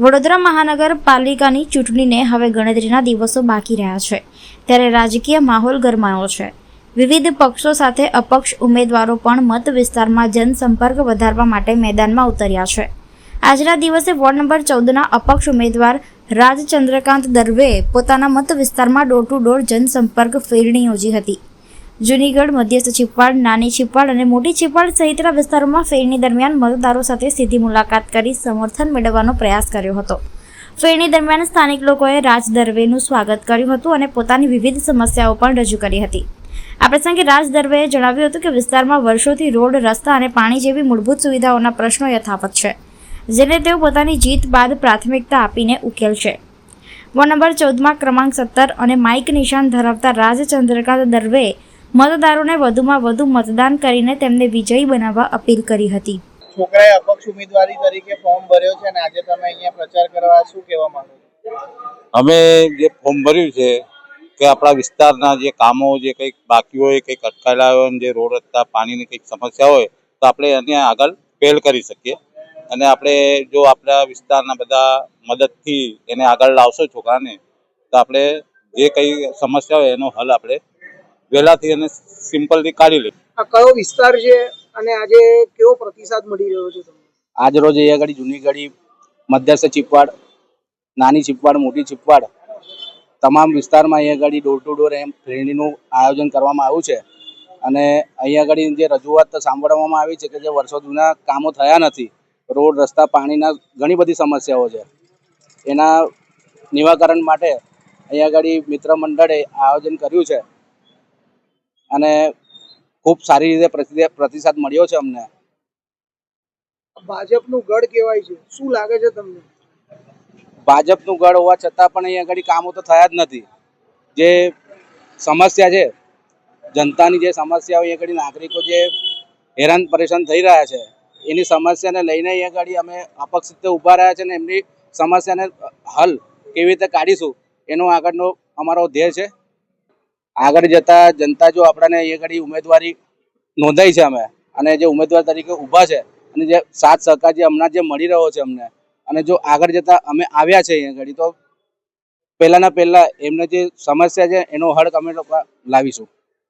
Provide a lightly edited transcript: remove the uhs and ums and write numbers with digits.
વડોદરા મહાનગરપાલિકાની ચૂંટણીને હવે ગણતરીના દિવસો બાકી રહ્યા છે, ત્યારે રાજકીય માહોલ ગરમાયો છે. વિવિધ પક્ષો સાથે અપક્ષ ઉમેદવારો પણ મત વિસ્તારમાં જનસંપર્ક વધારવા માટે મેદાનમાં ઉતર્યા છે. આજના દિવસે વોર્ડ નંબર 14ના અપક્ષ ઉમેદવાર રાજચંદ્રકાંત દર્વેએ પોતાના મત વિસ્તારમાં ડોર ટુ ડોર જનસંપર્ક ફેરણી યોજી હતી. જૂનીગઢ, મધ્યસ્થ ચીપવાડ, નાની ચીપવાડ અને મોટી ચીપવાડ સહિતના વિસ્તારોમાં ફેરણી દરમિયાન મતદારો સાથે સીધી મુલાકાત કરી સમર્થન મેળવવાનો પ્રયાસ કર્યો હતો. ફેરણી દરમિયાન સ્થાનિક લોકોએ રાજ દર્વેનું સ્વાગત કર્યું હતું અને પોતાની વિવિધ સમસ્યાઓ પણ રજૂ કરી હતી. આ પ્રસંગે રાજ દર્વેએ જણાવ્યું હતું કે વિસ્તારમાં વર્ષોથી રોડ, રસ્તા અને પાણી જેવી મૂળભૂત સુવિધાઓના પ્રશ્નો યથાવત છે, જેને તેઓ પોતાની જીત બાદ પ્રાથમિકતા આપીને ઉકેલશે. વોર્ડ નંબર 14માં ક્રમાંક 17 અને માઇક નિશાન ધરાવતા રાજચંદ્રકાંત દર્વેએ મતદારોને વધુમાં વધુ મતદાન કરીને તેમને વિજયી બનાવવા અપીલ કરી હતી. છોકરાએ અપક્ષ ઉમેદવારી તરીકે ફોર્મ ભર્યો છે અને આજે તમે અહીંયા પ્રચાર કરવા શું કહેવા માંગો છો? અમે જે ફોર્મ ભર્યું છે કે આપણા વિસ્તારના જે કામો જે કંઈક બાકી હોય, કંઈક અટકાયેલા હોય, જે રોડ, રસ્તા, પાણીની કંઈક સમસ્યા હોય તો આપણે એને આગળ પહેલ કરી શકીએ અને આપણે જો આપણા વિસ્તારના બધા મદદથી એને આગળ લાવશો છોકરાને તો આપણે જે કંઈ સમસ્યા હોય એનો હલ આપણે વહેલાથી અને સિમ્પલથી કાઢી લે. આ કયો વિસ્તાર છે અને આજે કેવો પ્રતિસાદ મળી રહ્યો છે તમને? આજ રોજ અહીંયા આગળ જૂનીગઢ, મધ્યસ્થ ચીપવાડ, નાની ચીપવાડ, મોટી ચીપવાડ તમામ વિસ્તારમાં અહીંયા આગળ ડોર ટુ ડોર એમ ફેરણીનું આયોજન કરવામાં આવ્યું છે અને અહીંયા આગળ જે રજૂઆત સાંભળવામાં આવી છે કે જે વર્ષો જૂના કામો થયા નથી, રોડ, રસ્તા, પાણીના ઘણી બધી સમસ્યાઓ છે, એના નિવારણ માટે અહીંયા આગળ મિત્ર મંડળે આયોજન કર્યું છે અને ખૂબ સારી રીતે પ્રતિસાદ મળ્યો છે અમને. ભાજપનું ગઢ કહેવાય છે, શું લાગે છે તમને? ભાજપનું ગઢ હોવા છતાં પણ અહીંયા આગળ કામો તો થયા જ નથી. જે સમસ્યા છે, જનતાની જે સમસ્યાઓ, અહીંયા આગળ નાગરિકો જે હેરાન પરેશાન થઈ રહ્યા છે એની સમસ્યાને લઈને અહીંયા આગળ અમે અપક્ષ રીતે ઊભા રહ્યા છે અને એમની સમસ્યાને હલ કેવી રીતે કાઢીશું એનો આગળનો અમારો ધ્યેય છે. આગળ જતા જનતા જો આપણને અહીંયા આગળ ઉમેદવારી નોંધાઈ છે અમે અને જે ઉમેદવાર તરીકે ઊભા છે અને જે સાથ સહકાર જે હમણાં જે મળી રહ્યો છે અમને, અને જો આગળ જતા અમે આવ્યા છે અહીંયા આગળ તો પહેલાં એમને જે સમસ્યા છે એનો હલ અમે લોકો લાવીશું.